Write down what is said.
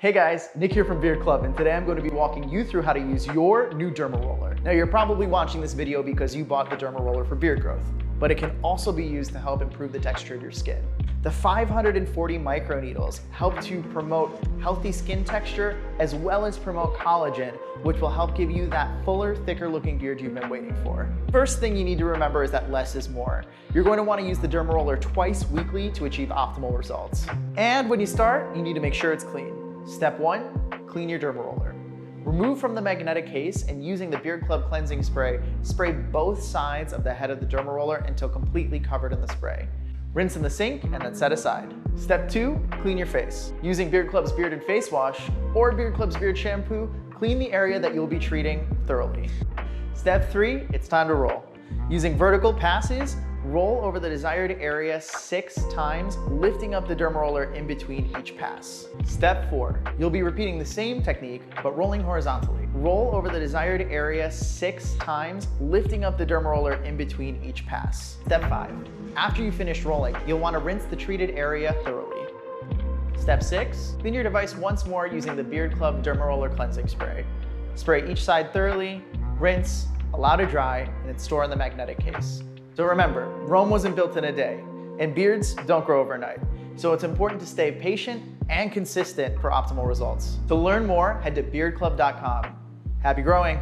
Hey guys, Nick here from Beard Club, and today I'm going to be walking you through how to use your new Derma Roller. Now you're probably watching this video because you bought the Derma Roller for beard growth, but it can also be used to help improve the texture of your skin. The 540 microneedles help to promote healthy skin texture as well as promote collagen, which will help give you that fuller, thicker looking beard you've been waiting for. First thing you need to remember is that less is more. You're going to want to use the Derma Roller twice weekly to achieve optimal results. And when you start, you need to make sure it's clean. Step 1, clean your Derma Roller. Remove from the magnetic case and using the Beard Club cleansing spray, spray both sides of the head of the Derma Roller until completely covered in the spray. Rinse in the sink and then set aside. Step 2, clean your face. Using Beard Club's Beard and Face Wash or Beard Club's Beard Shampoo, clean the area that you'll be treating thoroughly. Step 3, it's time to roll. Using vertical passes, roll over the desired area 6 times, lifting up the Derma Roller in between each pass. Step 4, you'll be repeating the same technique, but rolling horizontally. Roll over the desired area 6 times, lifting up the Derma Roller in between each pass. Step 5, after you finish rolling, you'll want to rinse the treated area thoroughly. Step 6, clean your device once more using the Beard Club Derma Roller cleansing spray. Spray each side thoroughly, rinse, allow to dry, and then store in the magnetic case. So remember, Rome wasn't built in a day, and beards don't grow overnight. So it's important to stay patient and consistent for optimal results. To learn more, head to beardclub.com. Happy growing!